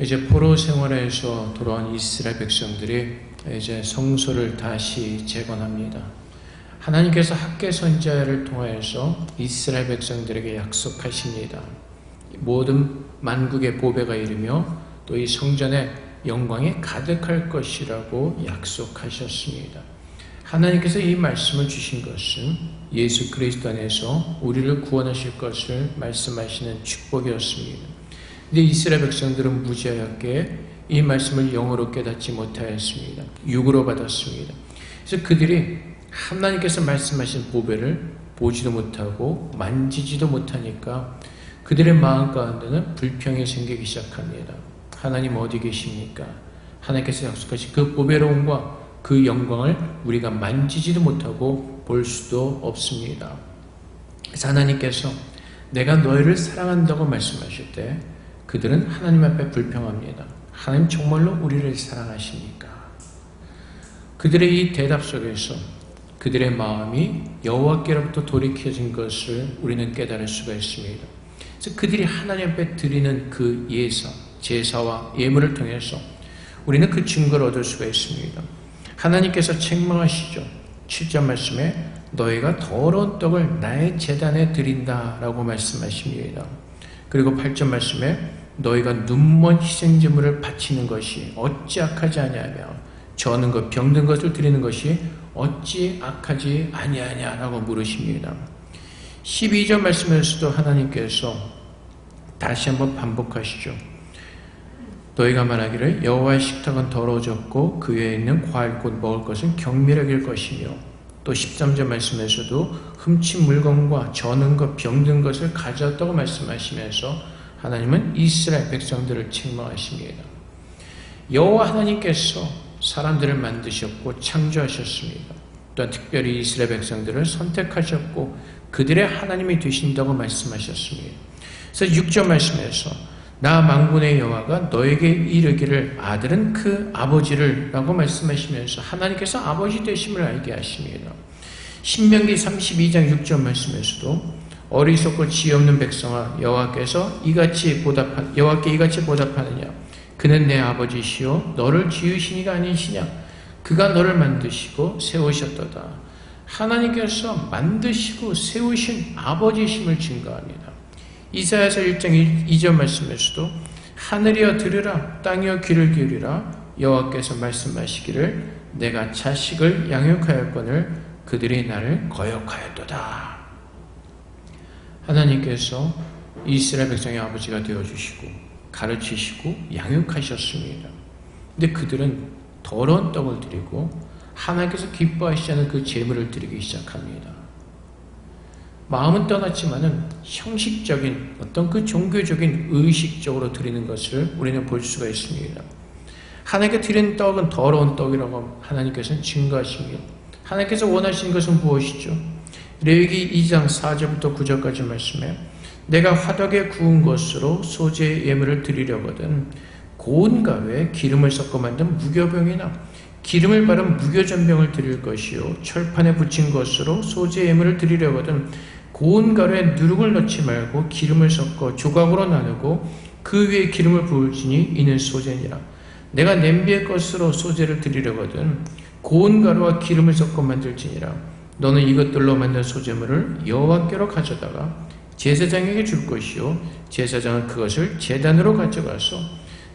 이제 포로 생활에서 돌아온 이스라엘 백성들이 이제 성소를 다시 재건합니다. 하나님께서 학개 선지자를 통하여서 이스라엘 백성들에게 약속하십니다. 모든 만국의 보배가 이르며 또 이 성전의 영광이 가득할 것이라고 약속하셨습니다. 하나님께서 이 말씀을 주신 것은 예수 그리스도 안에서 우리를 구원하실 것을 말씀하시는 축복이었습니다. 근데 이스라엘 백성들은 무지하게 이 말씀을 영어로 깨닫지 못하였습니다. 육으로 받았습니다. 그래서 그들이 하나님께서 말씀하신 보배를 보지도 못하고 만지지도 못하니까 그들의 마음 가운데는 불평이 생기기 시작합니다. 하나님 어디 계십니까? 하나님께서 약속하신 그 보배로움과 그 영광을 우리가 만지지도 못하고 볼 수도 없습니다. 그래서 하나님께서 내가 너희를 사랑한다고 말씀하실 때 그들은 하나님 앞에 불평합니다. 하나님 정말로 우리를 사랑하십니까? 그들의 이 대답 속에서 그들의 마음이 여호와께로부터 돌이켜진 것을 우리는 깨달을 수가 있습니다. 그래서 그들이 하나님 앞에 드리는 그 예사, 제사와 예물을 통해서 우리는 그 증거를 얻을 수가 있습니다. 하나님께서 책망하시죠. 7절 말씀에 너희가 더러운 떡을 나의 제단에 드린다 라고 말씀하십니다. 그리고 8절 말씀에 너희가 눈먼 희생제물을 바치는 것이 어찌 악하지 아니하며 저는 것 병든 것을 드리는 것이 어찌 악하지 아니하냐라고 물으십니다. 12절 말씀에서도 하나님께서 다시 한번 반복하시죠. 너희가 말하기를 여호와의 식탁은 더러워졌고 그 위에 있는 과일 곧 먹을 것은 경멸하길 것이며 또 13절 말씀에서도 훔친 물건과 저는 것 병든 것을 가져왔다고 말씀하시면서 하나님은 이스라엘 백성들을 책망하십니다. 여호와 하나님께서 사람들을 만드셨고 창조하셨습니다. 또한 특별히 이스라엘 백성들을 선택하셨고 그들의 하나님이 되신다고 말씀하셨습니다. 그래서 6절 말씀에서 나 만군의 여호와가 너에게 이르기를 아들은 그 아버지를 라고 말씀하시면서 하나님께서 아버지 되심을 알게 하십니다. 신명기 32장 6절 말씀에서도 어리석고 지혜 없는 백성아 여호와께 이같이 보답하느냐 그는 내 아버지시요 너를 지으시니가 아니시냐 그가 너를 만드시고 세우셨도다. 하나님께서 만드시고 세우신 아버지심을 증거합니다. 이사야서 1장 2절 말씀에서도 하늘이여 들으라 땅이여 귀를 기울이라 여호와께서 말씀하시기를 내가 자식을 양육하였거늘 그들이 나를 거역하였도다. 하나님께서 이스라엘 백성의 아버지가 되어주시고 가르치시고 양육하셨습니다. 근데 그들은 더러운 떡을 드리고 하나님께서 기뻐하시지 않은 그 제물을 드리기 시작합니다. 마음은 떠났지만은 형식적인 어떤 그 종교적인 의식적으로 드리는 것을 우리는 볼 수가 있습니다. 하나님께 드리는 떡은 더러운 떡이라고 하나님께서는 증거하십니다. 하나님께서 원하시는 것은 무엇이죠? 레위기 2장 4절부터 9절까지 말씀에 내가 화덕에 구운 것으로 소재 예물을 드리려거든 고운 가루에 기름을 섞어 만든 무교병이나 기름을 바른 무교전병을 드릴 것이요 철판에 붙인 것으로 소재 예물을 드리려거든 고운 가루에 누룩을 넣지 말고 기름을 섞어 조각으로 나누고 그 위에 기름을 부을지니 이는 소재니라. 내가 냄비의 것으로 소재를 드리려거든 고운 가루와 기름을 섞어 만들지니라. 너는 이것들로 만든 소재물을 여호와께로 가져다가 제사장에게 줄 것이요 제사장은 그것을 제단으로 가져가서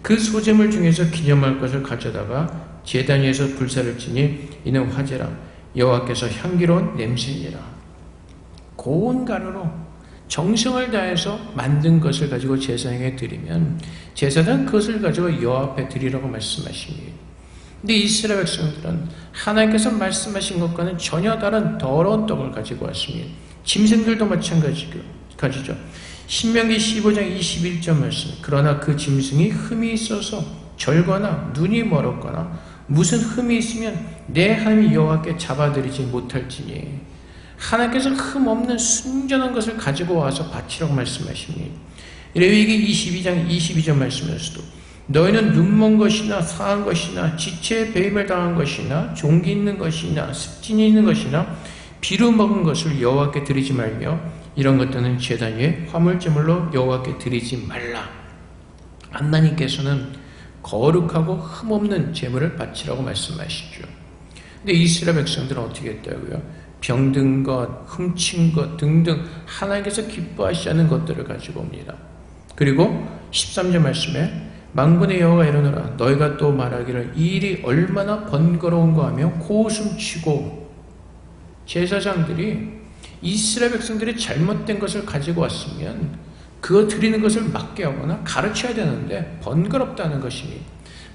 그 소재물 중에서 기념할 것을 가져다가 제단 위에서 불사를 지니 이는 화제라. 여호와께서 향기로운 냄새니라. 고운 가루로 정성을 다해서 만든 것을 가지고 제사장에게 드리면 제사장은 그것을 가지고 여호와 앞에 드리라고 말씀하십니다. 근데 이스라엘 백성들은 하나님께서 말씀하신 것과는 전혀 다른 더러운 떡을 가지고 왔습니다. 짐승들도 마찬가지죠. 신명기 15장 21절 말씀 그러나 그 짐승이 흠이 있어서 절거나 눈이 멀었거나 무슨 흠이 있으면 내 하나님 여호와께 잡아들이지 못할지니 하나님께서 흠 없는 순전한 것을 가지고 와서 바치라고 말씀하십니다. 레위기 22장 22절 말씀에서도 너희는 눈먼 것이나 상한 것이나 지체에 배임을 당한 것이나 종기 있는 것이나 습진이 있는 것이나 비루 먹은 것을 여호와께 드리지 말며 이런 것들은 제단 위에 화물제물로 여호와께 드리지 말라. 하나님께서는 거룩하고 흠없는 제물을 바치라고 말씀하시죠. 근데 이스라엘 백성들은 어떻게 했다고요? 병든 것, 훔친 것 등등 하나님께서 기뻐하시지 않는 것들을 가지고 옵니다. 그리고 13절 말씀에 만군의 여호와가 이르노라 너희가 또 말하기를 이 일이 얼마나 번거로운가 하며 고웃음치고, 제사장들이 이스라엘 백성들이 잘못된 것을 가지고 왔으면 그거 드리는 것을 막게 하거나 가르쳐야 되는데 번거롭다는 것이,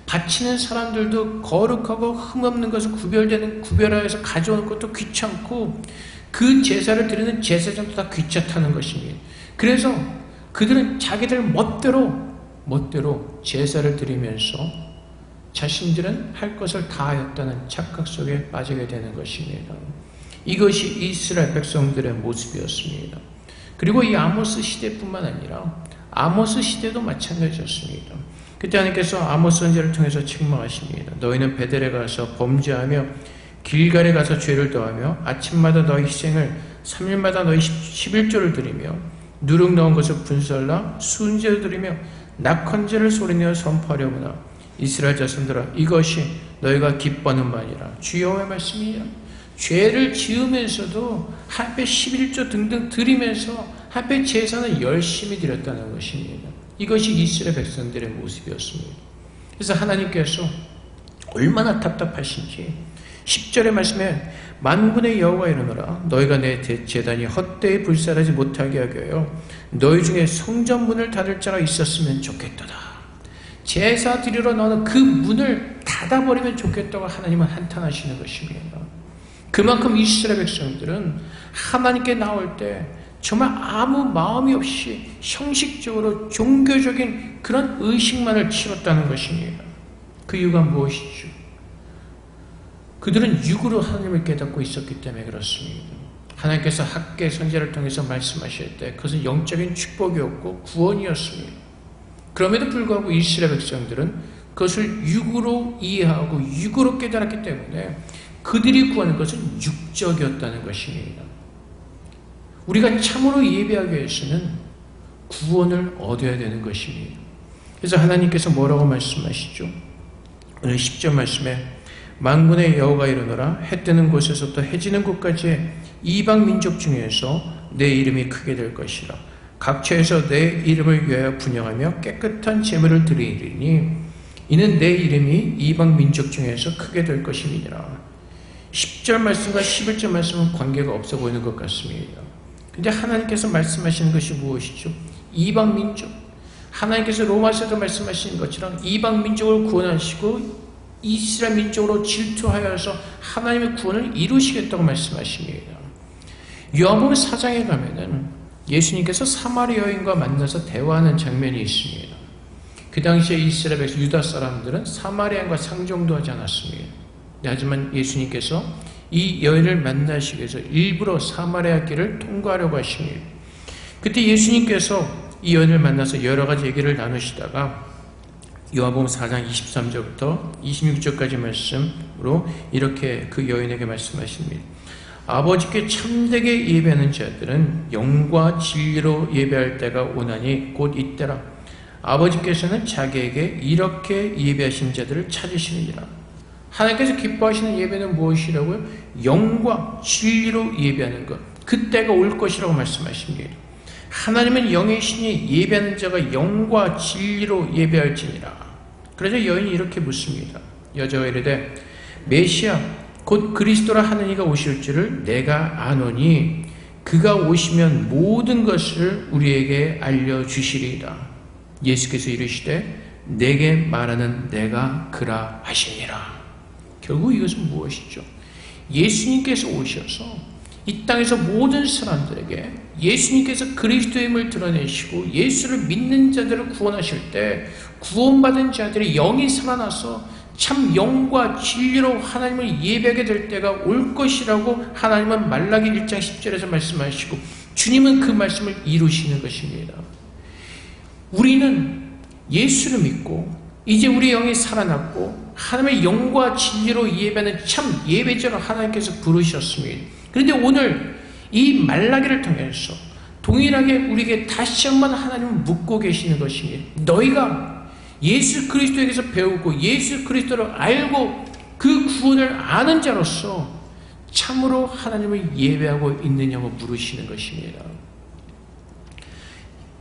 바치는 사람들도 거룩하고 흠없는 것을 구별하여서 가져오는 것도 귀찮고 그 제사를 드리는 제사장도 다 귀찮다는 것입니다. 그래서 그들은 자기들 멋대로 제사를 드리면서 자신들은 할 것을 다 하였다는 착각 속에 빠지게 되는 것입니다. 이것이 이스라엘 백성들의 모습이었습니다. 그리고 이 아모스 시대뿐만 아니라 아모스 시대도 마찬가지였습니다. 그때 하나님께서 아모스 선지자를 통해서 책망하십니다. 너희는 베델에 가서 범죄하며 길갈에 가서 죄를 더하며 아침마다 너희 희생을 3일마다 너희 11조를 드리며 누룩 넣은 것을 분설라 순제를 드리며 낙헌제를 소리내어 선포하려구나. 이스라엘 자손들아 이것이 너희가 기뻐하는 바니라. 주 여호와의 말씀이야. 죄를 지으면서도 한배 11조 등등 드리면서 한배 제사는 열심히 드렸다는 것입니다. 이것이 이스라엘 백성들의 모습이었습니다. 그래서 하나님께서 얼마나 답답하신지 10절의 말씀에 만군의 여호와가 이르노라 너희가 내 제단이 헛되이 불살하지 못하게 하게 하여 너희 중에 성전문을 닫을 자가 있었으면 좋겠도다. 제사 드리러 나오는 그 문을 닫아버리면 좋겠다고 하나님은 한탄하시는 것입니다. 그만큼 이스라엘 백성들은 하나님께 나올 때 정말 아무 마음이 없이 형식적으로 종교적인 그런 의식만을 치렀다는 것입니다. 그 이유가 무엇이죠? 그들은 육으로 하나님을 깨닫고 있었기 때문에 그렇습니다. 하나님께서 학계 선지자를 통해서 말씀하실 때 그것은 영적인 축복이었고 구원이었습니다. 그럼에도 불구하고 이스라엘 백성들은 그것을 육으로 이해하고 육으로 깨달았기 때문에 그들이 구하는 것은 육적이었다는 것입니다. 우리가 참으로 예배하기 위해서는 구원을 얻어야 되는 것입니다. 그래서 하나님께서 뭐라고 말씀하시죠? 오늘 10절 말씀에 만군의 여호와가 이르노라 해 뜨는 곳에서부터 해 지는 곳까지 이방 민족 중에서 내 이름이 크게 될 것이라. 각처에서 내 이름을 위하여 분향하며 깨끗한 제물을 드리리니 이는 내 이름이 이방 민족 중에서 크게 될 것임이니라. 10절 말씀과 11절 말씀은 관계가 없어 보이는 것 같습니다. 근데 하나님께서 말씀하시는 것이 무엇이죠? 이방 민족. 하나님께서 로마서에도 말씀하시는 것처럼 이방 민족을 구원하시고 이스라엘 민족으로 질투하여서 하나님의 구원을 이루시겠다고 말씀하십니다. 요한복음 4장에 가면은 예수님께서 사마리아 여인과 만나서 대화하는 장면이 있습니다. 그 당시에 이스라엘 백성 유다 사람들은 사마리아인과 상종도 하지 않았습니다. 하지만 예수님께서 이 여인을 만나시기 위해서 일부러 사마리아 길을 통과하려고 하십니다. 그때 예수님께서 이 여인을 만나서 여러 가지 얘기를 나누시다가 요한복음 4장 23절부터 26절까지 말씀으로 이렇게 그 여인에게 말씀하십니다. 아버지께 참되게 예배하는 자들은 영과 진리로 예배할 때가 오나니 곧 이때라. 아버지께서는 자기에게 이렇게 예배하신 자들을 찾으시느니라. 하나님께서 기뻐하시는 예배는 무엇이라고요? 영과 진리로 예배하는 것. 그때가 올 것이라고 말씀하십니다. 하나님은 영의 신이 예배하는 자가 영과 진리로 예배할지니라. 그러자 여인이 이렇게 묻습니다. 여자가 이르되 메시아 곧 그리스도라 하는 이가 오실 줄을 내가 아노니 그가 오시면 모든 것을 우리에게 알려주시리이다. 예수께서 이르시되 내게 말하는 내가 그라 하시니라. 결국 이것은 무엇이죠? 예수님께서 오셔서 이 땅에서 모든 사람들에게 예수님께서 그리스도의 힘을 드러내시고 예수를 믿는 자들을 구원하실 때 구원받은 자들의 영이 살아나서 참 영과 진리로 하나님을 예배하게 될 때가 올 것이라고 하나님은 말라기 1장 10절에서 말씀하시고 주님은 그 말씀을 이루시는 것입니다. 우리는 예수를 믿고 이제 우리 영이 살아났고 하나님의 영과 진리로 예배하는 참 예배자로 하나님께서 부르셨습니다. 그런데 오늘 이 말라기를 통해서 동일하게 우리에게 다시 한번 하나님은 묻고 계시는 것입니다. 너희가 예수 그리스도에게서 배우고 예수 그리스도를 알고 그 구원을 아는 자로서 참으로 하나님을 예배하고 있느냐고 물으시는 것입니다.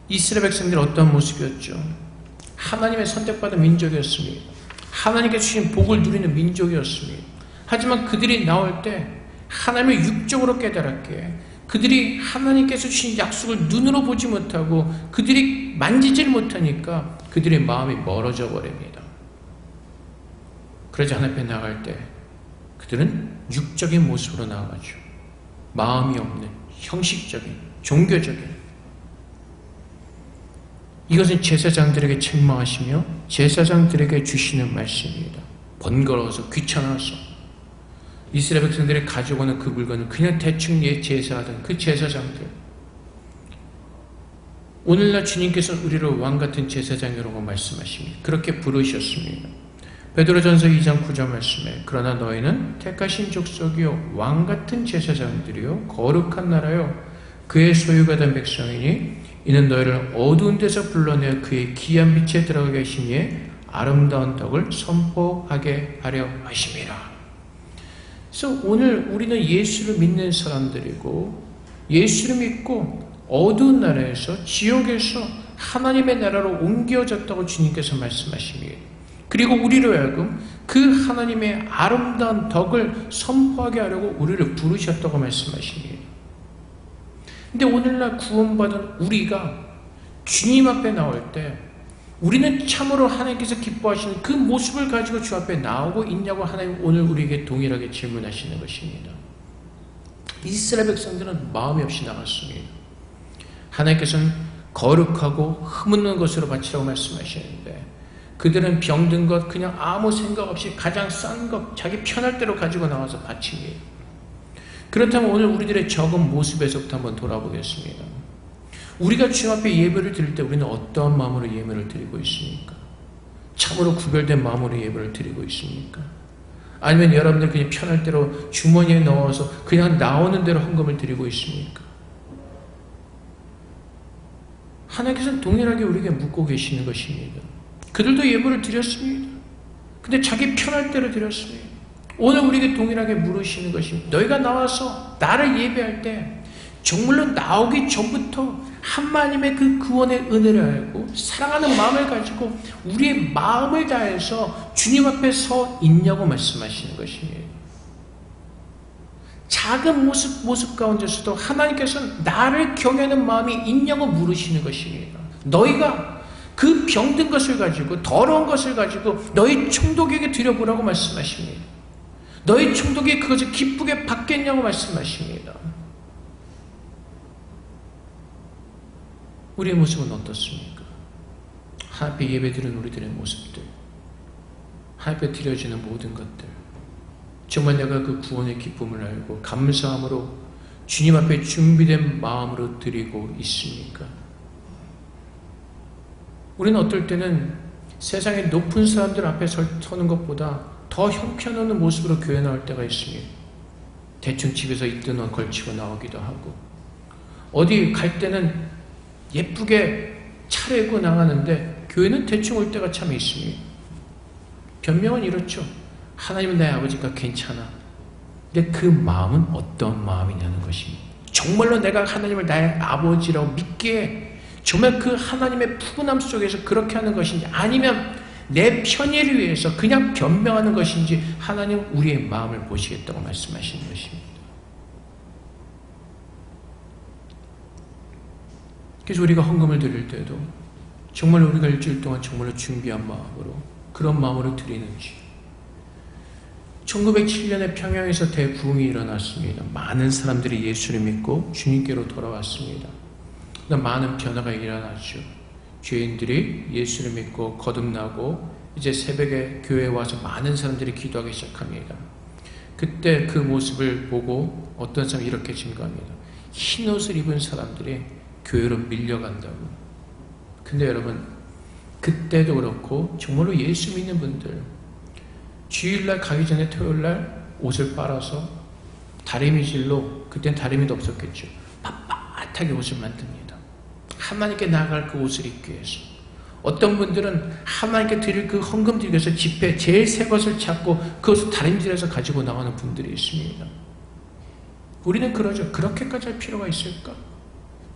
이스라엘 백성들은 어떤 모습이었죠? 하나님의 선택받은 민족이었습니다. 하나님께 주신 복을 누리는 민족이었습니다. 하지만 그들이 나올 때 하나님을 육적으로 깨달았기에 그들이 하나님께서 주신 약속을 눈으로 보지 못하고 그들이 만지질 못하니까 그들의 마음이 멀어져 버립니다. 그러자 하나님 앞에 나갈 때 그들은 육적인 모습으로 나아가죠. 마음이 없는 형식적인 종교적인. 이것은 제사장들에게 책망하시며 제사장들에게 주시는 말씀입니다. 번거로워서 귀찮아서 이스라엘 백성들이 가져오는 그 물건을 그냥 대충 제사하던 그 제사장들, 오늘날 주님께서는 우리를 왕같은 제사장이라고 말씀하십니다. 그렇게 부르셨습니다. 베드로전서 2장 9절 말씀에 그러나 너희는 택하신 족속이요 왕같은 제사장들이요 거룩한 나라요 그의 소유가 된 백성이니 이는 너희를 어두운 데서 불러내어 그의 귀한 빛에 들어가게 하시니 아름다운 덕을 선포하게 하려 하심이라. 그래서 오늘 우리는 예수를 믿는 사람들이고 예수를 믿고 어두운 나라에서 지옥에서 하나님의 나라로 옮겨졌다고 주님께서 말씀하십니다. 그리고 우리로 하여금 그 하나님의 아름다운 덕을 선포하게 하려고 우리를 부르셨다고 말씀하십니다. 근데 오늘날 구원받은 우리가 주님 앞에 나올 때 우리는 참으로 하나님께서 기뻐하시는 그 모습을 가지고 주 앞에 나오고 있냐고 하나님 오늘 우리에게 동일하게 질문하시는 것입니다. 이스라엘 백성들은 마음이 없이 나갔습니다. 하나님께서는 거룩하고 흠없는 것으로 바치라고 말씀하시는데 그들은 병든 것 그냥 아무 생각 없이 가장 싼 것 자기 편할 대로 가지고 나와서 바칩니다. 그렇다면 오늘 우리들의 적은 모습에서부터 한번 돌아보겠습니다. 우리가 주 앞에 예배를 드릴 때 우리는 어떠한 마음으로 예배를 드리고 있습니까? 참으로 구별된 마음으로 예배를 드리고 있습니까? 아니면 여러분들 그냥 편할 대로 주머니에 넣어서 그냥 나오는 대로 헌금을 드리고 있습니까? 하나님께서는 동일하게 우리에게 묻고 계시는 것입니다. 그들도 예배를 드렸습니다. 근데 자기 편할 대로 드렸습니다. 오늘 우리에게 동일하게 물으시는 것입니다. 너희가 나와서 나를 예배할 때 정말로 나오기 전부터 하나님의 그 구원의 은혜를 알고 사랑하는 마음을 가지고 우리의 마음을 다해서 주님 앞에 서 있냐고 말씀하시는 것입니다. 작은 모습 가운데서도 하나님께서는 나를 경외하는 마음이 있냐고 물으시는 것입니다. 너희가 그 병든 것을 가지고 더러운 것을 가지고 너희 총독에게 드려보라고 말씀하십니다. 너희 총독이 그것을 기쁘게 받겠냐고 말씀하십니다. 우리의 모습은 어떻습니까? 하나님께 예배드리는 우리들의 모습들, 하나님께 드려지는 모든 것들, 정말 내가 그 구원의 기쁨을 알고 감사함으로 주님 앞에 준비된 마음으로 드리고 있습니까? 우리는 어떨 때는 세상의 높은 사람들 앞에 서는 것보다 더 형편없는 모습으로 교회 나올 때가 있습니다. 대충 집에서 있던 옷 걸치고 나오기도 하고 어디 갈 때는 예쁘게 차려입고 나가는데 교회는 대충 올 때가 참 있습니다. 변명은 이렇죠. 하나님은 나의 아버지가 괜찮아. 근데 그 마음은 어떤 마음이냐는 것입니다. 정말로 내가 하나님을 나의 아버지라고 믿기에 정말 그 하나님의 푸근함 속에서 그렇게 하는 것인지 아니면 내 편의를 위해서 그냥 변명하는 것인지 하나님 우리의 마음을 보시겠다고 말씀하시는 것입니다. 그래서 우리가 헌금을 드릴 때도 정말 우리가 일주일 동안 정말로 준비한 마음으로 그런 마음으로 드리는지 1907년에 평양에서 대부흥이 일어났습니다. 많은 사람들이 예수를 믿고 주님께로 돌아왔습니다. 많은 변화가 일어났죠. 죄인들이 예수를 믿고 거듭나고 이제 새벽에 교회에 와서 많은 사람들이 기도하기 시작합니다. 그때 그 모습을 보고 어떤 사람이 이렇게 증거합니다. 흰 옷을 입은 사람들이 교회로 밀려간다고. 근데 여러분 그때도 그렇고 정말로 예수 믿는 분들 주일날 가기 전에 토요일날 옷을 빨아서 다리미질로, 그땐 다리미도 없었겠죠, 빳빳하게 옷을 만듭니다. 하나님께 나아갈 그 옷을 입기 위해서 어떤 분들은 하나님께 드릴 그 헌금 드리기 위해서 집회 제일 새 것을 찾고 그것을 다른 집에서 가지고 나가는 분들이 있습니다. 우리는 그러죠. 그렇게까지 할 필요가 있을까?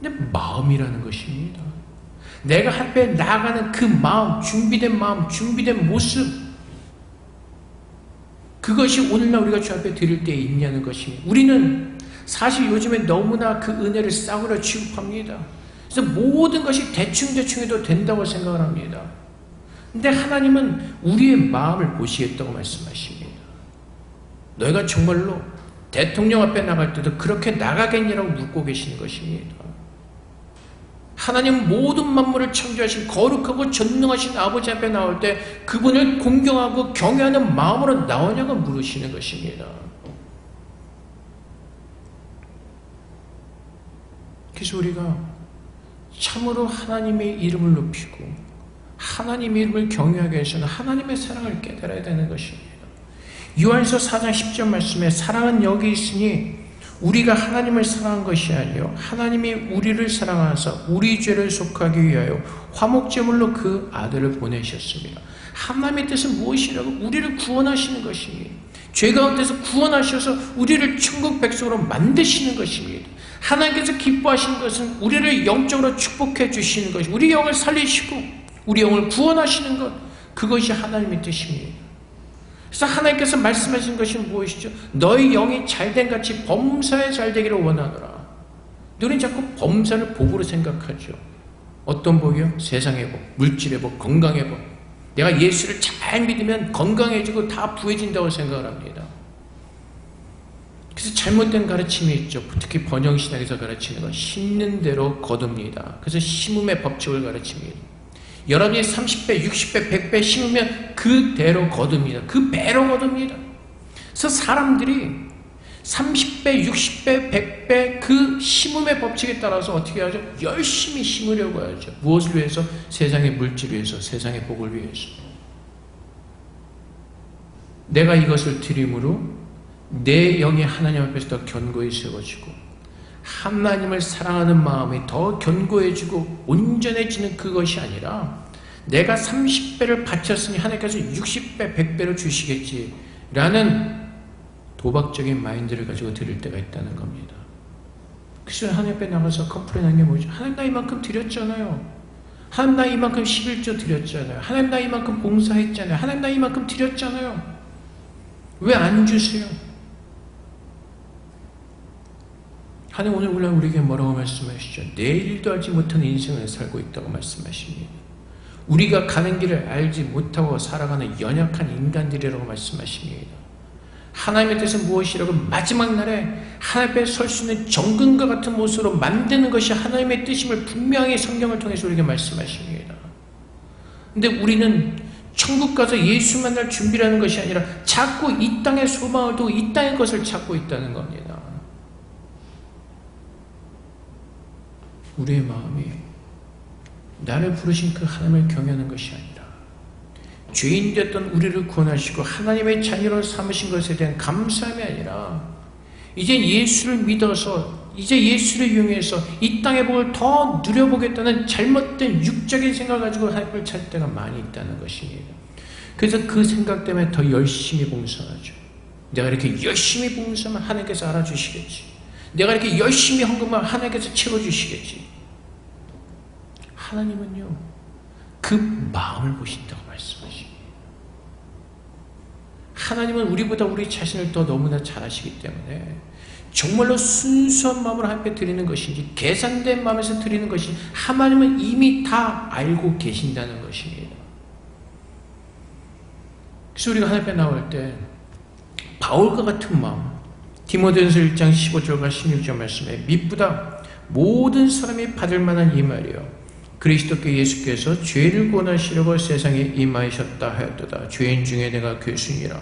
근데 마음이라는 것입니다. 내가 하나님께 나아가는 그 마음, 준비된 모습, 그것이 오늘날 우리가 주 앞에 드릴 때 있냐는 것입니다. 우리는 사실 요즘에 너무나 그 은혜를 싸구려 취급합니다. 그래서 모든 것이 대충 해도 된다고 생각을 합니다. 근데 하나님은 우리의 마음을 보시겠다고 말씀하십니다. 너희가 정말로 대통령 앞에 나갈 때도 그렇게 나가겠냐라고 묻고 계시는 것입니다. 하나님 모든 만물을 창조하신 거룩하고 전능하신 아버지 앞에 나올 때 그분을 공경하고 경외하는 마음으로 나오냐고 물으시는 것입니다. 그래서 우리가 참으로 하나님의 이름을 높이고 하나님의 이름을 경외하기 위해서는 하나님의 사랑을 깨달아야 되는 것입니다. 요한서 4장 10절 말씀에 사랑은 여기 있으니 우리가 하나님을 사랑한 것이 아니요 하나님이 우리를 사랑하사 우리 죄를 속하기 위하여 화목제물로 그 아들을 보내셨습니다. 하나님의 뜻은 무엇이라고? 우리를 구원하시는 것입니다. 죄 가운데서 구원하셔서 우리를 천국 백성으로 만드시는 것입니다. 하나님께서 기뻐하시는 것은 우리를 영적으로 축복해 주시는 것, 우리 영을 살리시고 우리 영을 구원하시는 것, 그것이 하나님의 뜻입니다. 그래서 하나님께서 말씀하신 것이 무엇이죠? 너희 영이 잘된 같이 범사에 잘되기를 원하노라. 우리는 자꾸 범사를 복으로 생각하죠. 어떤 복이요? 세상의 복, 물질의 복, 건강의 복. 내가 예수를 잘 믿으면 건강해지고 다 부해진다고 생각을 합니다. 그래서 잘못된 가르침이 있죠. 특히 번영신학에서 가르치는 건 심는 대로 거둡니다. 그래서 심음의 법칙을 가르칩니다. 여러분이 30배, 60배, 100배 심으면 그대로 거둡니다. 그 배로 거둡니다. 그래서 사람들이 30배, 60배, 100배 그 심음의 법칙에 따라서 어떻게 하죠? 열심히 심으려고 하죠. 무엇을 위해서? 세상의 물질을 위해서, 세상의 복을 위해서. 내가 이것을 드림으로 내 영이 하나님 앞에서 더 견고히 세워지고 하나님을 사랑하는 마음이 더 견고해지고 온전해지는 그것이 아니라 내가 30배를 바쳤으니 하나님께서 60배, 100배를 주시겠지라는 도박적인 마인드를 가지고 드릴 때가 있다는 겁니다. 그래서 하나님 앞에 나가서 컴플레인하는 게 뭐죠? 하나님 나 이만큼 드렸잖아요. 하나님 나 이만큼 11조 드렸잖아요. 하나님 나 이만큼 봉사했잖아요. 하나님 나 이만큼 드렸잖아요. 왜 안 주세요? 하나님 오늘 우리에게 뭐라고 말씀하시죠? 내일도 알지 못하는 인생을 살고 있다고 말씀하십니다. 우리가 가는 길을 알지 못하고 살아가는 연약한 인간들이라고 말씀하십니다. 하나님의 뜻은 무엇이라고? 마지막 날에 하나님 앞에 설 수 있는 정금과 같은 모습으로 만드는 것이 하나님의 뜻임을 분명히 성경을 통해서 우리에게 말씀하십니다. 근데 우리는 천국 가서 예수 만날 준비라는 것이 아니라 자꾸 이 땅의 소망을 두고 이 땅의 것을 찾고 있다는 겁니다. 우리의 마음이 나를 부르신 그 하나님을 경외하는 것이 아니라 죄인 되었던 우리를 구원하시고 하나님의 자녀로 삼으신 것에 대한 감사함이 아니라 이제 예수를 믿어서 이제 예수를 이용해서 이 땅의 복을 더 누려보겠다는 잘못된 육적인 생각을 가지고 하나님을 찾을 때가 많이 있다는 것입니다. 그래서 그 생각 때문에 더 열심히 봉사하죠. 내가 이렇게 열심히 봉사하면 하나님께서 알아주시겠지. 내가 이렇게 열심히 헌금하면 하나님께서 채워주시겠지. 하나님은요, 그 마음을 보신다고 말씀하십니다. 하나님은 우리보다 우리 자신을 더 너무나 잘 아시기 때문에 정말로 순수한 마음으로 하나님께 드리는 것인지 계산된 마음에서 드리는 것인지 하나님은 이미 다 알고 계신다는 것입니다. 그래서 우리가 하나님 앞에 나올 때 바울과 같은 마음, 디모데전서 1장 15절과 16절 말씀에 미쁘다 모든 사람이 받을 만한 이 말이요 그리스도께 예수께서 죄를 구원하시려고 세상에 임하셨다 하였도다. 죄인 중에 내가 괴순이라.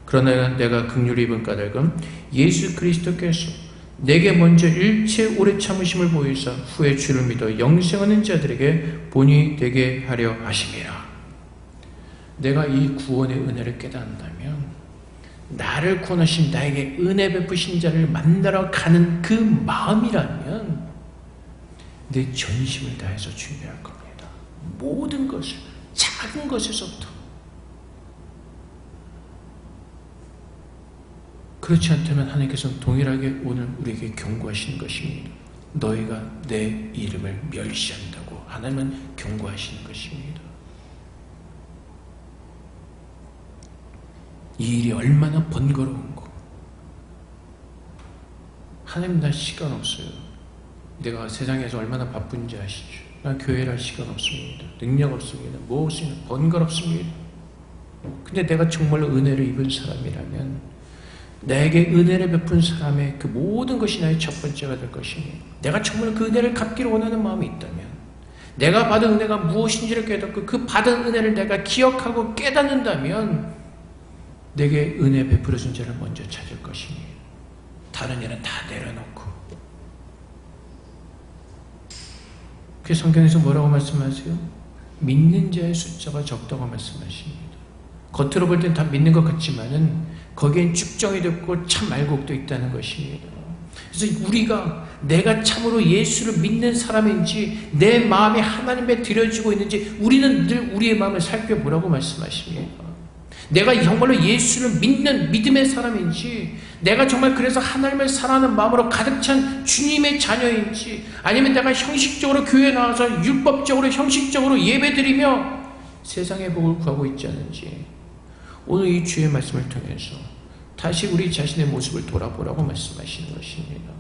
그러나 내가 긍휼히 입은 까닭은 예수 그리스도께서 내게 먼저 일체 오래 참으심을 보이사 후에 주를 믿어 영생하는 자들에게 본이 되게 하려 하심이라. 내가 이 구원의 은혜를 깨닫는다면 나를 구원하신 나에게 은혜 베푸신 자를 만나러 가는 그 마음이라면 내 전심을 다해서 준비할 겁니다. 모든 것을, 작은 것에서부터. 그렇지 않다면 하나님께서는 동일하게 오늘 우리에게 경고하시는 것입니다. 너희가 내 이름을 멸시한다고 하나님은 경고하시는 것입니다. 이 일이 얼마나 번거로운 거. 하나님, 나 시간 없어요. 내가 세상에서 얼마나 바쁜지 아시죠? 난 교회를 할 시간 없습니다. 능력 없습니다. 무엇이나 번거롭습니다. 근데 내가 정말로 은혜를 입은 사람이라면 내게 은혜를 베푼 사람의 그 모든 것이 나의 첫 번째가 될 것입니다. 내가 정말 그 은혜를 갚기를 원하는 마음이 있다면, 내가 받은 은혜가 무엇인지를 깨닫고 그 받은 은혜를 내가 기억하고 깨닫는다면 내게 은혜 베풀어 준 자를 먼저 찾을 것입니다. 다른 일은 다 내려놓고. 그 성경에서 뭐라고 말씀하세요? 믿는 자의 숫자가 적다고 말씀하십니다. 겉으로 볼 땐 다 믿는 것 같지만은 거기엔 쭉정이도 있고 참 말곡도 있다는 것입니다. 그래서 우리가 내가 참으로 예수를 믿는 사람인지 내 마음이 하나님께 드려지고 있는지 우리는 늘 우리의 마음을 살펴보라고 말씀하십니다. 내가 정말로 예수를 믿는 믿음의 사람인지, 내가 정말 그래서 하나님을 사랑하는 마음으로 가득 찬 주님의 자녀인지, 아니면 내가 형식적으로 교회에 나와서 율법적으로 형식적으로 예배드리며 세상의 복을 구하고 있지 않은지, 오늘 이 주의 말씀을 통해서 다시 우리 자신의 모습을 돌아보라고 말씀하시는 것입니다.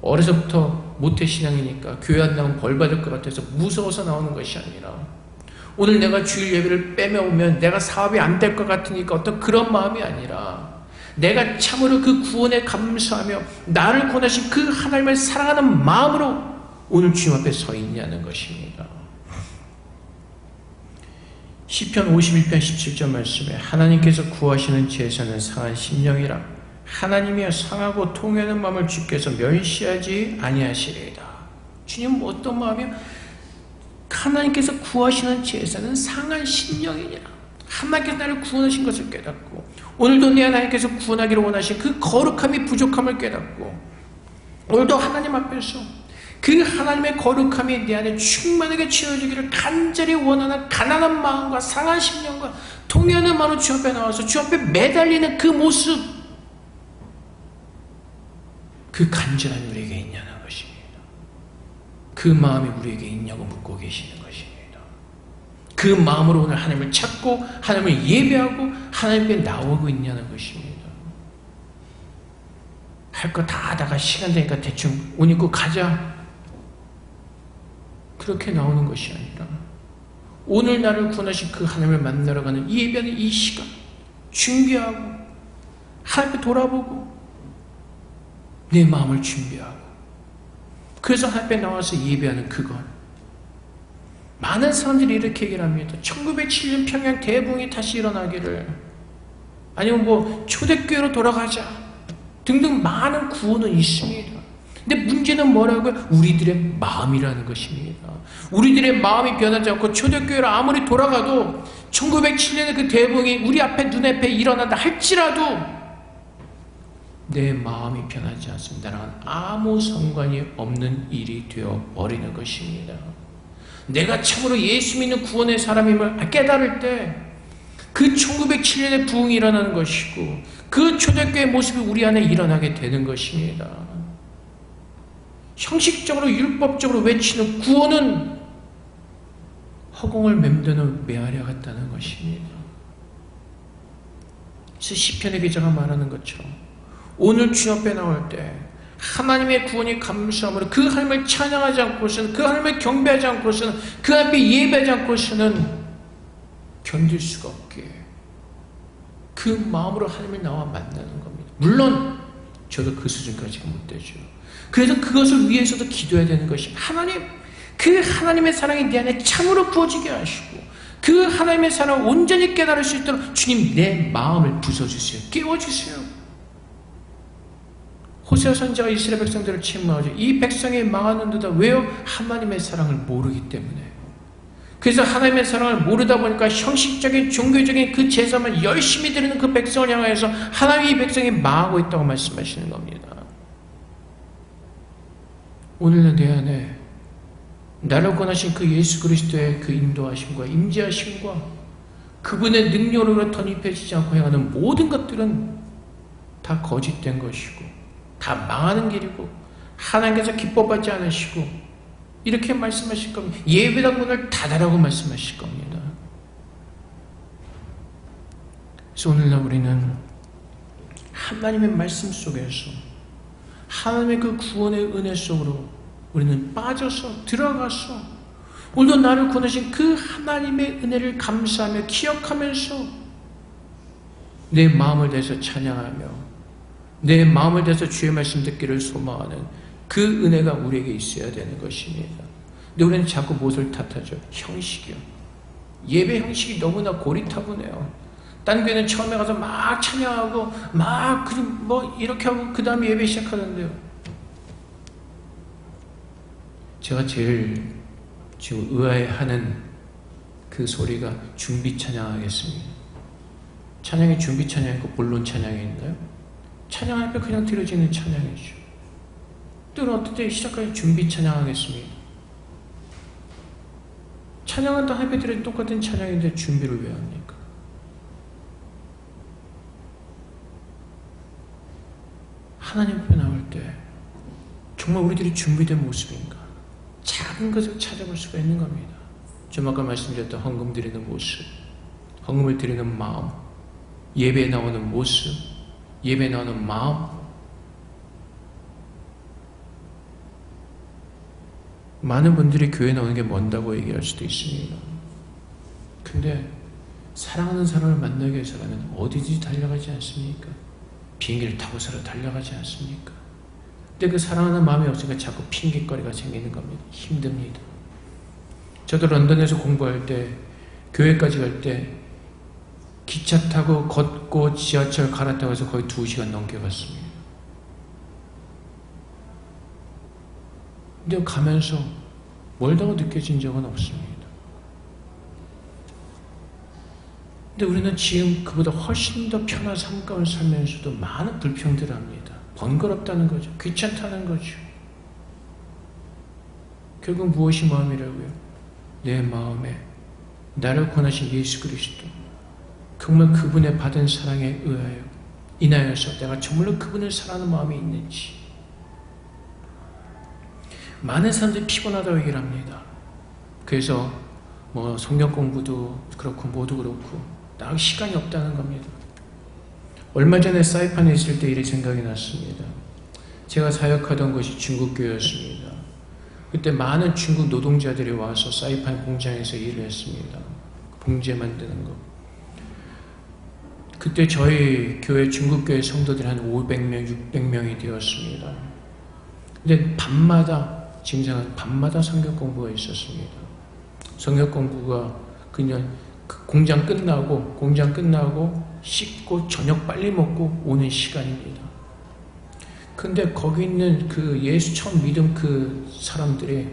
어려서부터 모태신앙이니까 교회 안 나오면 벌 받을 것 같아서 무서워서 나오는 것이 아니라, 오늘 내가 주일 예배를 빼면 내가 사업이 안 될 것 같으니까 어떤 그런 마음이 아니라, 내가 참으로 그 구원에 감사하며 나를 구원하신 그 하나님을 사랑하는 마음으로 오늘 주님 앞에 서 있냐는 것입니다. 시편 51편 17절 말씀에 하나님께서 구하시는 제사는 상한 심령이라 하나님이여 상하고 통하는 마음을 주께서 멸시하지 아니하시리이다. 주님 어떤 마음이요? 하나님께서 구하시는 제사는 상한 심령이니라. 하나님께서 나를 구원하신 것을 깨닫고, 오늘도 내 하나님께서 구원하기를 원하신 그 거룩함이 부족함을 깨닫고, 오늘도 하나님 앞에서 그 하나님의 거룩함이 내 안에 충만하게 채워지기를 간절히 원하는 가난한 마음과 상한 심령과 통회하는 마음으로 주 앞에 나와서 주 앞에 매달리는 그 모습, 그 간절함이 우리에게 있냐는 것입니다. 그 마음이 우리에게 있냐고 묻고 계시는 것입니다. 그 마음으로 오늘 하나님을 찾고 하나님을 예배하고 하나님께 나오고 있냐는 것입니다. 할 거 다 하다가 시간 되니까 대충 옷 입고 가자, 그렇게 나오는 것이 아니라, 오늘 나를 구원하신 그 하나님을 만나러 가는 이 예배하는 이 시간 준비하고 하나님 앞에 돌아보고 내 마음을 준비하고, 그래서 하나님 앞에 나와서 예배하는 그것. 많은 사람들이 이렇게 얘기를 합니다. 1907년 평양 대붕이 다시 일어나기를, 아니면 뭐 초대교회로 돌아가자 등등 많은 구호는 있습니다. 근데 문제는 뭐라고요? 우리들의 마음이라는 것입니다. 우리들의 마음이 변하지 않고 초대교회로 아무리 돌아가도 1907년에 그 대붕이 우리 앞에 눈앞에 일어난다 할지라도 내 마음이 변하지 않습니다. 나랑은 아무 상관이 없는 일이 되어버리는 것입니다. 내가 참으로 예수 믿는 구원의 사람임을 깨달을 때 그 1907년에 부흥이 일어나는 것이고 그 초대교회의 모습이 우리 안에 일어나게 되는 것입니다. 형식적으로 율법적으로 외치는 구원은 허공을 맴도는 메아리 같다는 것입니다. 그래서 시편의 기자가 말하는 것처럼 오늘 주 앞에 나올 때 하나님의 구원이 감사함으로 그 하나님을 찬양하지 않고서는, 그 하나님을 경배하지 않고서는, 그 앞에 예배하지 않고서는 견딜 수가 없게 그 마음으로 하나님을 나와 만나는 겁니다. 물론 저도 그 수준까지는 못 되죠. 그래서 그것을 위해서도 기도해야 되는 것입니다. 하나님, 그 하나님의 사랑이 내 안에 참으로 부어지게 하시고 그 하나님의 사랑을 온전히 깨달을 수 있도록 주님 내 마음을 부숴주세요. 깨워주세요. 호세아 선지자가 이스라엘 백성들을 책망하죠. 이 백성이 망하는데다 왜요? 하나님의 사랑을 모르기 때문에. 그래서 하나님의 사랑을 모르다 보니까 형식적인 종교적인 그 제사만 열심히 드리는 그 백성을 향해서 하나님의 이 백성이 망하고 있다고 말씀하시는 겁니다. 오늘은 내 안에 나를 권하신 그 예수 그리스도의 그 인도하심과 임재하심과 그분의 능력으로 덧입혀지지 않고 행하는 모든 것들은 다 거짓된 것이고 다 망하는 길이고 하나님께서 기뻐받지 않으시고 이렇게 말씀하실 겁니다. 예배당 문을 닫으라고 말씀하실 겁니다. 그래서 오늘날 우리는 하나님의 말씀 속에서 하나님의 그 구원의 은혜 속으로 우리는 빠져서 들어가서 오늘도 나를 구원하신 그 하나님의 은혜를 감사하며 기억하면서 내 마음을 다해서 찬양하며 내 마음을 다해서 주의 말씀 듣기를 소망하는 그 은혜가 우리에게 있어야 되는 것입니다. 근데 우리는 자꾸 무엇을 탓하죠? 형식이요. 예배 형식이 너무나 고리타분해요. 딴 교회는 처음에 가서 막 찬양하고 막 이렇게 하고 그 다음에 예배 시작하는데요. 제가 제일 지금 의아해하는 그 소리가 준비 찬양하겠습니다. 찬양이 준비 찬양이 있고 본론 찬양이 있나요? 찬양 앞에 그냥 드려지는 찬양이죠. 또는 어떨 때 시작하여 준비 찬양하겠습니다. 찬양은 다 예배 드려 똑같은 찬양인데 준비를 왜 합니까? 하나님 앞에 나올 때 정말 우리들이 준비된 모습인가? 작은 것을 찾아볼 수가 있는 겁니다. 좀 아까 말씀드렸던 헌금 드리는 모습, 헌금을 드리는 마음, 예배에 나오는 모습, 예배에 나오는 마음. 많은 분들이 교회에 나오는 게 먼다고 얘기할 수도 있습니다. 근데 사랑하는 사람을 만나기 위해서라면 어디든지 달려가지 않습니까? 비행기를 타고서라도 달려가지 않습니까? 근데 그 사랑하는 마음이 없으니까 자꾸 핑계거리가 생기는 겁니다. 힘듭니다. 저도 런던에서 공부할 때 교회까지 갈 때 기차 타고 걷고 지하철 갈아타고 해서 거의 2시간 넘게 갔습니다. 근데 가면서 멀다고 느껴진 적은 없습니다. 근데 우리는 지금 그보다 훨씬 더 편한 삶 가운데 살면서도 많은 불평들을 합니다. 번거롭다는 거죠. 귀찮다는 거죠. 결국 무엇이 마음이라고요? 내 마음에 나를 권하신 예수 그리스도, 정말 그분의 받은 사랑에 의하여 인하여서 내가 정말로 그분을 사랑하는 마음이 있는지. 많은 사람들이 피곤하다고 얘기를 합니다. 그래서 성경 공부도 그렇고 뭐도 그렇고 나 시간이 없다는 겁니다. 얼마 전에 사이판에 있을 때 일이 생각이 났습니다. 제가 사역하던 곳이 중국교회였습니다. 그때 많은 중국 노동자들이 와서 사이판 공장에서 일을 했습니다. 봉제 만드는 거. 그때 저희 교회 중국교회 성도들이 한 500명, 600명이 되었습니다. 근데 지금 생각하면 밤마다 성경 공부가 있었습니다. 성경 공부가 그냥 공장 끝나고 씻고 저녁 빨리 먹고 오는 시간입니다. 근데 거기 있는 그 예수 처음 믿은 그 사람들이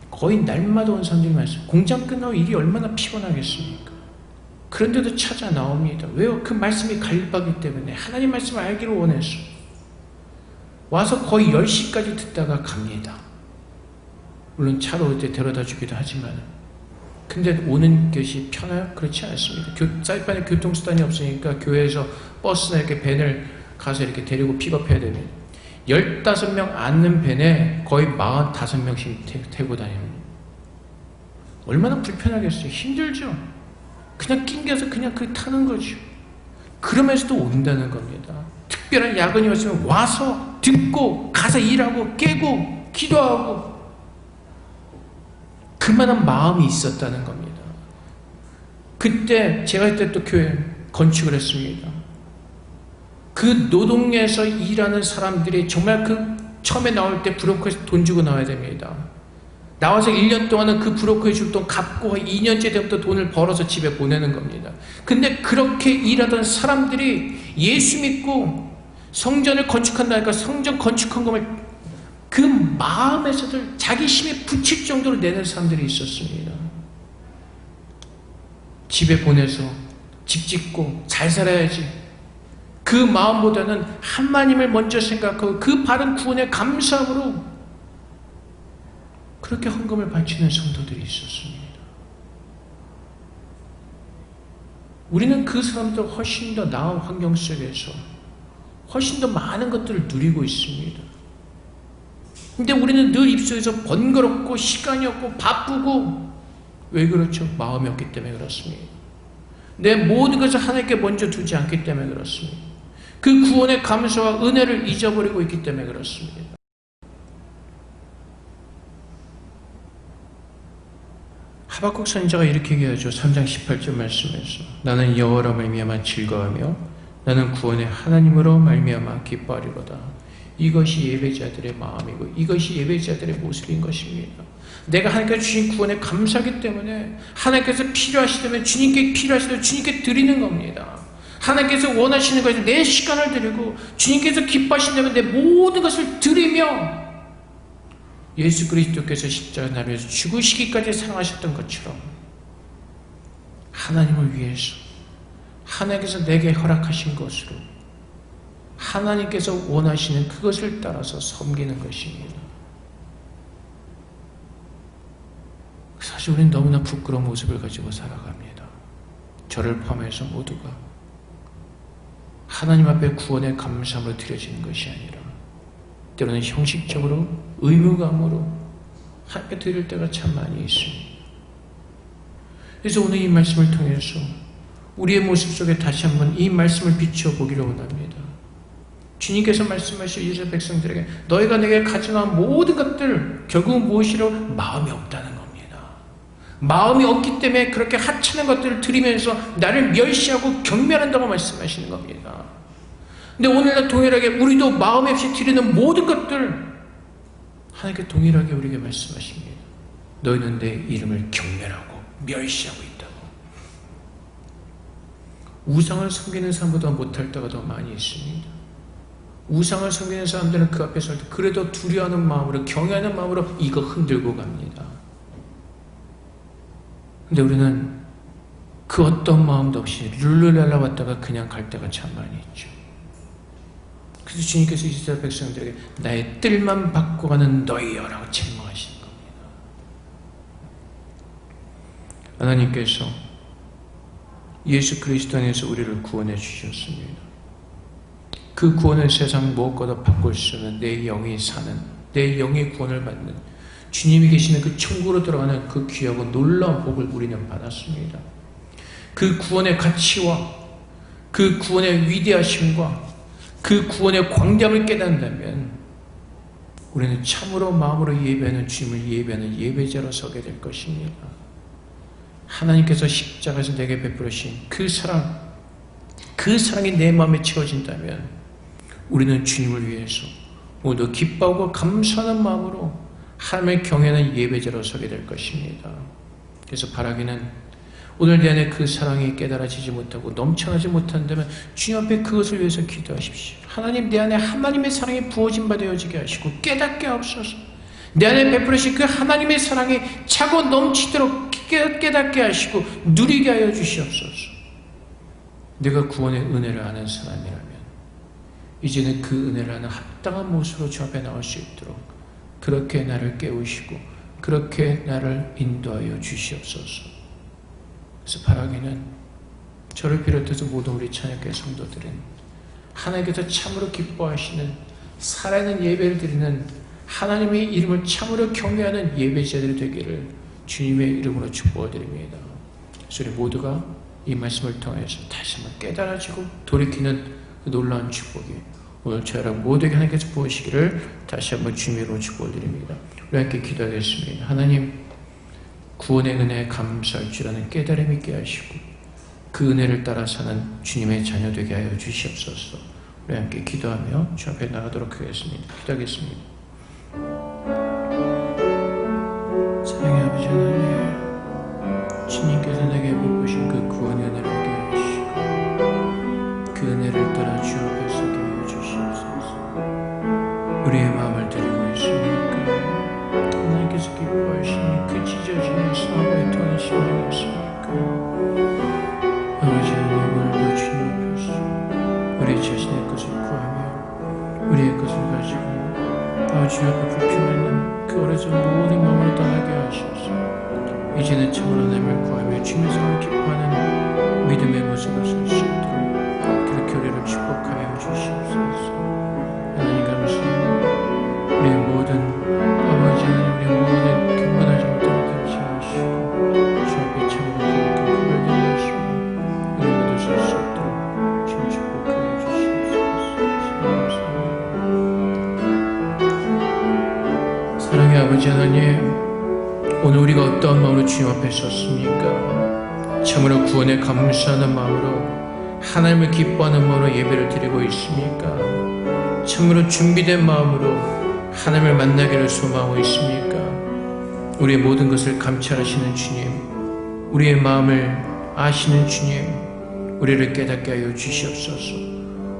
거의 날마다 온 사람들이 많습니다. 공장 끝나고 일이 얼마나 피곤하겠습니까? 그런데도 찾아 나옵니다. 왜요? 그 말씀이 갈바기 때문에 하나님 말씀을 알기를 원해서 와서 거의 10시까지 듣다가 갑니다. 물론 차로 올 때 데려다 주기도 하지만, 근데 오는 것이 편해요? 그렇지 않습니다. 사이판에 교통수단이 없으니까 교회에서 버스나 이렇게 밴을 가서 이렇게 데리고 픽업해야 됩니다. 15명 앉는 밴에 거의 45명씩 태고 다닙니다. 얼마나 불편하겠어요? 힘들죠? 그냥 낑겨서 그냥 타는 거죠. 그러면서도 온다는 겁니다. 특별한 야근이 왔으면 와서 듣고 가서 일하고 깨고 기도하고 그만한 마음이 있었다는 겁니다. 그때 제가 그때 또 교회 건축을 했습니다. 그 노동에서 일하는 사람들이 정말 그 처음에 나올 때 브로커에서 돈 주고 나와야 됩니다. 나와서 1년 동안은 그 브로커에 줄 돈 갚고 2년째 되부터 돈을 벌어서 집에 보내는 겁니다. 근데 그렇게 일하던 사람들이 예수 믿고 성전을 건축한다니까 성전 건축한 것을 그 마음에서도 자기 힘에 붙일 정도로 내는 사람들이 있었습니다. 집에 보내서 집 짓고 잘 살아야지. 그 마음보다는 하나님을 먼저 생각하고 그 바른 구원의 감사함으로 그렇게 헌금을 바치는 성도들이 있었습니다. 우리는 그 사람들 훨씬 더 나은 환경 속에서 훨씬 더 많은 것들을 누리고 있습니다. 근데 우리는 늘 입속에서 번거롭고 시간이 없고 바쁘고, 왜 그렇죠? 마음이 없기 때문에 그렇습니다. 내 모든 것을 하나님께 먼저 두지 않기 때문에 그렇습니다. 그 구원의 감사와 은혜를 잊어버리고 있기 때문에 그렇습니다. 하박국 선지자가 이렇게 얘기하죠. 3장 18절 말씀에서 나는 여호와로 말미암아 즐거워하며 나는 구원의 하나님으로 말미암아 기뻐하리로다. 이것이 예배자들의 마음이고 이것이 예배자들의 모습인 것입니다. 내가 하나님께서 주신 구원에 감사하기 때문에, 하나님께서 필요하시기 때문에 주님께 필요하시기 때문에 주님께 드리는 겁니다. 하나님께서 원하시는 것에 내 시간을 드리고 주님께서 기뻐하신다면 내 모든 것을 드리며, 예수 그리스도께서 십자가 나를 위해서 죽으시기까지 사랑하셨던 것처럼 하나님을 위해서 하나님께서 내게 허락하신 것으로 하나님께서 원하시는 그것을 따라서 섬기는 것입니다. 사실 우리는 너무나 부끄러운 모습을 가지고 살아갑니다. 저를 포함해서 모두가 하나님 앞에 구원의 감사함으로 드려지는 것이 아니라 때로는 형식적으로 의무감으로 하나님께 드릴 때가 참 많이 있습니다. 그래서 오늘 이 말씀을 통해서 우리의 모습 속에 다시 한번 이 말씀을 비춰보기를 원합니다. 주님께서 말씀하신 이스라엘 백성들에게 너희가 내게 가져간 모든 것들 결국은 무엇이로? 마음이 없다는 겁니다. 마음이 없기 때문에 그렇게 하찮은 것들을 드리면서 나를 멸시하고 경멸한다고 말씀하시는 겁니다. 근데 오늘날 동일하게 우리도 마음 없이 드리는 모든 것들 하나님께 동일하게 우리에게 말씀하십니다. 너희는 내 이름을 경멸하고 멸시하고 있다고. 우상을 섬기는 사람보다 못할 때가 더 많이 있습니다. 우상을 섬기는 사람들은 그 앞에 설 때 그래도 두려워하는 마음으로, 경외하는 마음으로 이거 흔들고 갑니다. 근데 우리는 그 어떤 마음도 없이 룰루랄라 왔다가 그냥 갈 때가 참 많이 있죠. 그래서 주님께서 이스라엘 백성들에게 나의 뜰만 받고 가는 너희여라고 책망하시는 겁니다. 하나님께서 예수 그리스도 안에서 우리를 구원해 주셨습니다. 그 구원을 세상 무엇보다 바꿀 수 없는 내 영이 사는, 내 영의 구원을 받는 주님이 계시는 그 천국으로 들어가는 그 귀하고 놀라운 복을 우리는 받았습니다. 그 구원의 가치와 그 구원의 위대하심과 그 구원의 광대함을 깨닫는다면 우리는 참으로 마음으로 예배하는 주님을 예배하는 예배자로 서게 될 것입니다. 하나님께서 십자가에서 내게 베풀으신 그 사랑, 그 사랑이 내 마음에 채워진다면 우리는 주님을 위해서 모두 기뻐하고 감사하는 마음으로 하나님을 경외하는 예배자로 서게 될 것입니다. 그래서 바라기는 오늘 내 안에 그 사랑이 깨달아지지 못하고 넘쳐나지 못한다면 주님 앞에 그것을 위해서 기도하십시오. 하나님, 내 안에 하나님의 사랑이 부어진 바 되어지게 하시고 깨닫게 하옵소서. 내 안에 베풀으신 그 하나님의 사랑이 차고 넘치도록 깨닫게 하시고 누리게 하여 주시옵소서. 내가 구원의 은혜를 아는 사람이라면 이제는 그 은혜를 아는 합당한 모습으로 주 앞에 나올 수 있도록 그렇게 나를 깨우시고 그렇게 나를 인도하여 주시옵소서. 그래서 바라기는 저를 비롯해서 모든 우리 찬양교회 성도들은 하나님께서 참으로 기뻐하시는 살아있는 예배를 드리는 하나님의 이름을 참으로 경외하는 예배자들이 되기를 주님의 이름으로 축복드립니다. 그래서 우리 모두가 이 말씀을 통해서 다시 한번 깨달아지고 돌이키는 그 놀라운 축복이 오늘 저희랑 모두에게 하나님께서 부으시기를 다시 한번 주님의 이름으로 축복드립니다. 우리 함께 기도하겠습니다. 하나님, 구원의 은혜에 감사할 줄 아는 깨달음 있게 하시고 그 은혜를 따라 사는 주님의 자녀 되게 하여 주시옵소서. 우리 함께 기도하며 주 앞에 나가도록 하겠습니다. 기도하겠습니다. 사랑의 아버지 하나님, 주님께서 내게 베푸신 그 구원의 은혜를 알게 하시고 그 은혜를 따라 주 앞에 서게 하여 주시옵소서. 우리의 마음을 드리고 있으니까 하나님께서 기뻐하시는 그 찢어지는 사고의 통한 심령이 없습니까? 아버지 하나님, 오늘도 주님 앞에서 우리 자신의 것을 구하며 우리의 것을 가지고 아버지 앞에 불평하는 그 어려진 모든 마음을 이제는 참으로 하나님을 구하며 주님의 성을 기뻐하는 믿음의 모습을 설 수 있도록 그렇게 우리를 축복하여 주시옵소서. 하나님 감사합니다. 우리의 모든 아버지 하나님, 우리의 모든 경건한 잘못을 감사하시고 주 앞에 참으로 그렇게 구별되어 우리 모두 설 수 있도록 주님 축복하여 주시옵소서. 사랑의 아버지 하나님, 오늘 우리가 어떠한 마음으로 주님 앞에 섰습니까? 참으로 구원에 감사하는 마음으로, 하나님을 기뻐하는 마음으로 예배를 드리고 있습니까? 참으로 준비된 마음으로 하나님을 만나기를 소망하고 있습니까? 우리의 모든 것을 감찰하시는 주님, 우리의 마음을 아시는 주님, 우리를 깨닫게 하여 주시옵소서.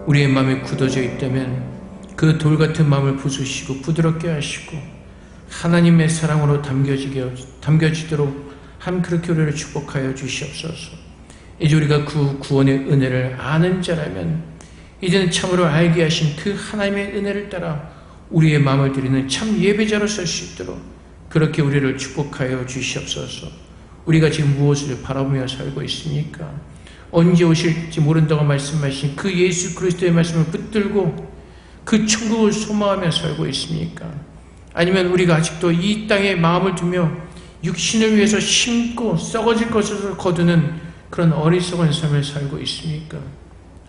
우리의 마음이 굳어져 있다면 그 돌같은 마음을 부수시고 부드럽게 하시고 하나님의 사랑으로 담겨지도록 그렇게 우리를 축복하여 주시옵소서. 이제 우리가 그 구원의 은혜를 아는 자라면 이제는 참으로 알게 하신 그 하나님의 은혜를 따라 우리의 마음을 드리는 참 예배자로 설 수 있도록 그렇게 우리를 축복하여 주시옵소서. 우리가 지금 무엇을 바라보며 살고 있습니까? 언제 오실지 모른다고 말씀하신 그 예수 그리스도의 말씀을 붙들고 그 천국을 소망하며 살고 있습니까? 아니면 우리가 아직도 이 땅에 마음을 두며 육신을 위해서 심고 썩어질 것을 거두는 그런 어리석은 삶을 살고 있습니까?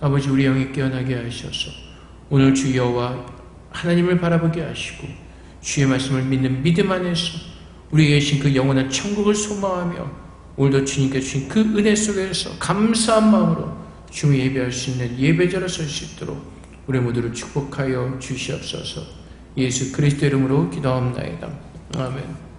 아버지, 우리 영이 깨어나게 하셔서 오늘 주 여호와 하나님을 바라보게 하시고 주의 말씀을 믿는 믿음 안에서 우리에게 주신 그 영원한 천국을 소망하며 오늘도 주님께 주신 그 은혜 속에서 감사한 마음으로 주님을 예배할 수 있는 예배자로 설 수 있도록 우리 모두를 축복하여 주시옵소서. 예수 그리스도 이름으로 기도합나이다. 아멘.